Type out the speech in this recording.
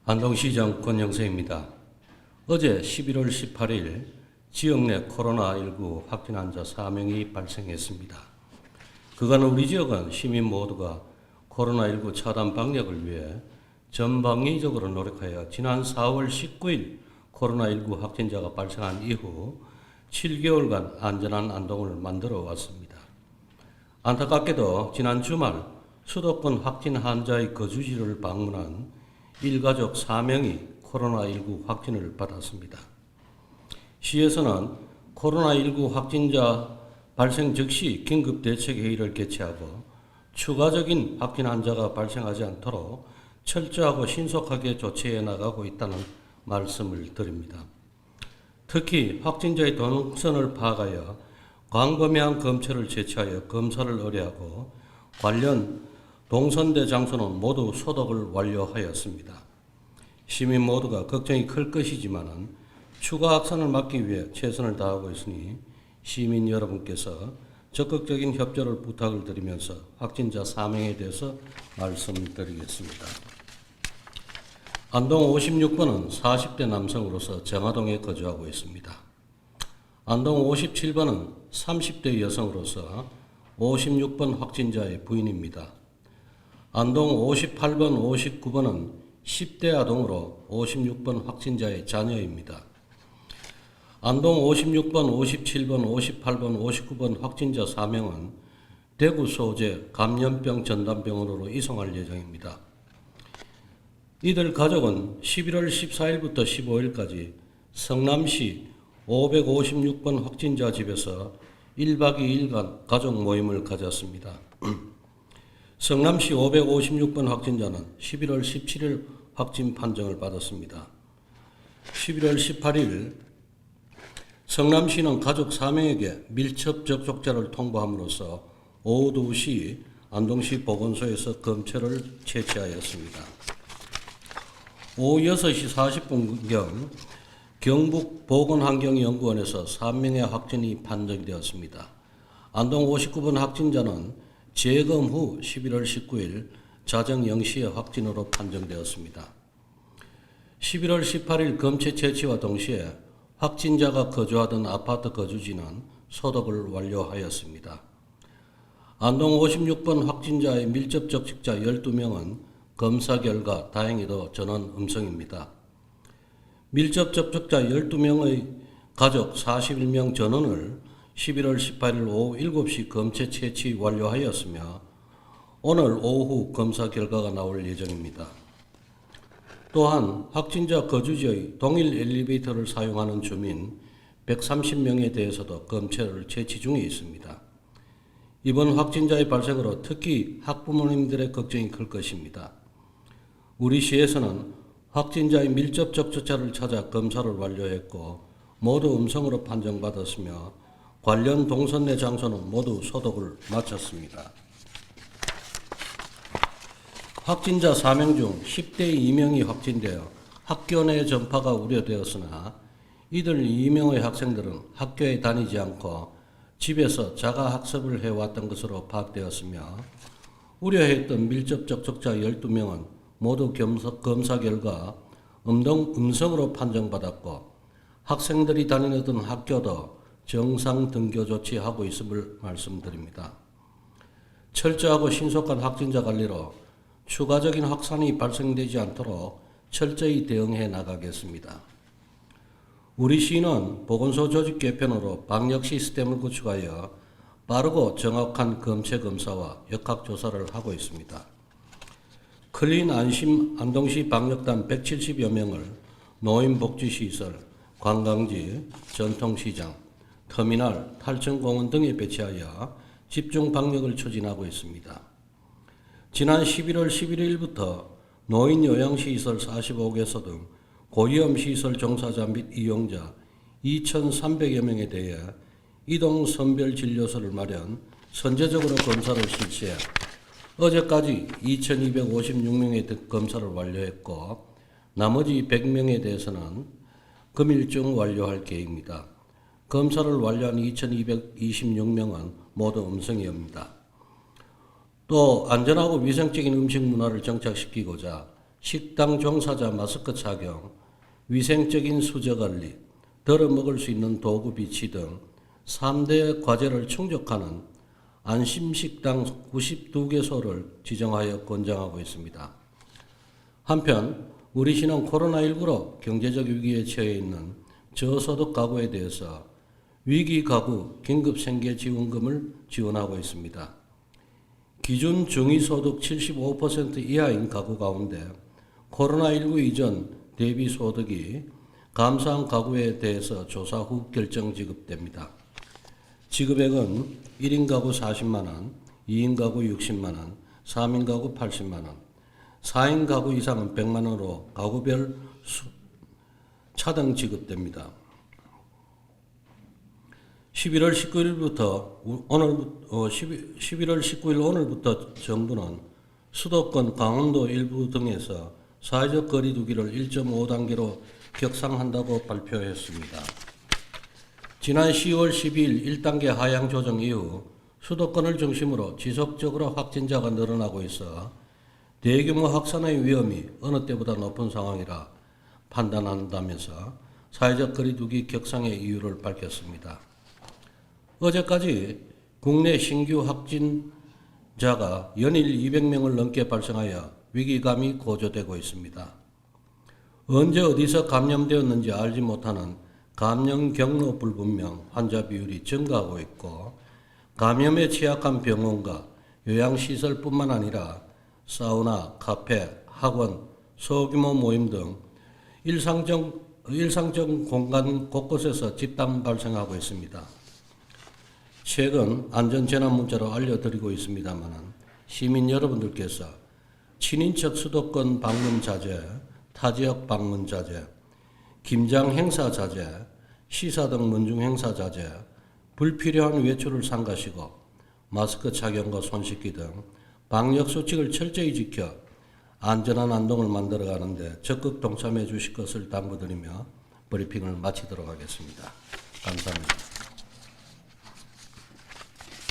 안동시장 권영세입니다. 어제 11월 18일 지역 내 코로나19 확진 환자 4명이 발생했습니다. 그간 우리 지역은 시민 모두가 코로나19 차단 방역을 위해 전방위적으로 노력하여 지난 4월 19일 코로나19 확진자가 발생한 이후 7개월간 안전한 안동을 만들어 왔습니다. 안타깝게도 지난 주말 수도권 확진 환자의 거주지를 방문한 일가족 4명이 코로나19 확진을 받았습니다. 시에서는 코로나19 확진자 발생 즉시 긴급대책회의를 개최하고 추가적인 확진 환자가 발생하지 않도록 철저하고 신속하게 조치해 나가고 있다는 말씀을 드립니다. 특히 확진자의 동선을 파악하여 광범위한 검체를 제치하여 검사를 의뢰하고 관련 동선대 장소는 모두 소독을 완료하였습니다. 시민 모두가 걱정이 클 것이지만 추가 확산을 막기 위해 최선을 다하고 있으니 시민 여러분께서 적극적인 협조를 부탁을 드리면서 확진자 4명에 대해서 말씀드리겠습니다. 안동 56번은 40대 남성으로서 정화동에 거주하고 있습니다. 안동 57번은 30대 여성으로서 56번 확진자의 부인입니다. 안동 58번, 59번은 10대 아동으로 56번 확진자의 자녀입니다. 안동 56번, 57번, 58번, 59번 확진자 4명은 대구 소재 감염병 전담병원으로 이송할 예정입니다. 이들 가족은 11월 14일부터 15일까지 성남시 556번 확진자 집에서 1박 2일간 가족 모임을 가졌습니다. 성남시 556번 확진자는 11월 17일 확진 판정을 받았습니다. 11월 18일 성남시는 가족 4명에게 밀접 접촉자를 통보함으로써 오후 2시 안동시 보건소에서 검체를 채취하였습니다. 오후 6시 40분경 경북보건환경연구원에서 3명의 확진이 판정되었습니다. 안동 59번 확진자는 재검 후 11월 19일 자정 0시에 확진으로 판정되었습니다. 11월 18일 검체 채취와 동시에 확진자가 거주하던 아파트 거주지는 소독을 완료하였습니다. 안동 56번 확진자의 밀접 접촉자 12명은 검사 결과 다행히도 전원 음성입니다. 밀접 접촉자 12명의 가족 41명 전원을 11월 18일 오후 7시 검체 채취 완료하였으며 오늘 오후 검사 결과가 나올 예정입니다. 또한 확진자 거주지의 동일 엘리베이터를 사용하는 주민 130명에 대해서도 검체를 채취 중에 있습니다. 이번 확진자의 발생으로 특히 학부모님들의 걱정이 클 것입니다. 우리 시에서는 확진자의 밀접 접촉자를 찾아 검사를 완료했고 모두 음성으로 판정받았으며 관련 동선 내 장소는 모두 소독을 마쳤습니다. 확진자 4명 중 10대 2명이 확진되어 학교 내 전파가 우려되었으나 이들 2명의 학생들은 학교에 다니지 않고 집에서 자가 학습을 해왔던 것으로 파악되었으며 우려했던 밀접 접촉자 12명은 모두 검사 결과 음성으로 판정받았고 학생들이 다니던 학교도 정상 등교 조치하고 있음을 말씀드립니다. 철저하고 신속한 확진자 관리로 추가적인 확산이 발생되지 않도록 철저히 대응해 나가겠습니다. 우리 시는 보건소 조직 개편으로 방역 시스템을 구축하여 빠르고 정확한 검체 검사와 역학 조사를 하고 있습니다. 클린 안심 안동시 방역단 170여 명을 노인복지시설, 관광지, 전통시장, 터미널, 탈천공원 등에 배치하여 집중 방역을 추진하고 있습니다. 지난 11월 11일부터 노인 요양시설 45개소 등 고위험시설 종사자 및 이용자 2,300여 명에 대해 이동 선별진료소를 마련, 선제적으로 검사를 실시해 어제까지 2,256명의 검사를 완료했고 나머지 100명에 대해서는 금일 중 완료할 계획입니다. 검사를 완료한 2,226명은 모두 음성이옵니다. 또 안전하고 위생적인 음식 문화를 정착시키고자 식당 종사자 마스크 착용, 위생적인 수저관리, 덜어 먹을 수 있는 도구 비치 등 3대 과제를 충족하는 안심식당 92개소를 지정하여 권장하고 있습니다. 한편 우리 시는 코로나19로 경제적 위기에 처해 있는 저소득 가구에 대해서 위기 가구 긴급생계지원금을 지원하고 있습니다. 기준 중위소득 75% 이하인 가구 가운데 코로나19 이전 대비 소득이 감소한 가구에 대해서 조사 후 결정 지급됩니다. 지급액은 1인 가구 40만원, 2인 가구 60만원, 3인 가구 80만원, 4인 가구 이상은 100만원으로 가구별 차등 지급됩니다. 11월 19일 오늘부터 정부는 수도권, 강원도 일부 등에서 사회적 거리 두기를 1.5단계로 격상한다고 발표했습니다. 지난 10월 12일 1단계 하향 조정 이후 수도권을 중심으로 지속적으로 확진자가 늘어나고 있어 대규모 확산의 위험이 어느 때보다 높은 상황이라 판단한다면서 사회적 거리 두기 격상의 이유를 밝혔습니다. 어제까지 국내 신규 확진자가 연일 200명을 넘게 발생하여 위기감이 고조되고 있습니다. 언제 어디서 감염되었는지 알지 못하는 감염 경로 불분명 환자 비율이 증가하고 있고 감염에 취약한 병원과 요양시설뿐만 아니라 사우나, 카페, 학원, 소규모 모임 등 일상적 공간 곳곳에서 집단 발생하고 있습니다. 최근 안전재난 문자로 알려드리고 있습니다만 시민 여러분들께서 친인척 수도권 방문 자제, 타지역 방문 자제, 김장 행사 자제, 시사 등 문중 행사 자제, 불필요한 외출을 삼가시고 마스크 착용과 손 씻기 등 방역 수칙을 철저히 지켜 안전한 안동을 만들어가는데 적극 동참해 주실 것을 당부드리며 브리핑을 마치도록 하겠습니다. 감사합니다.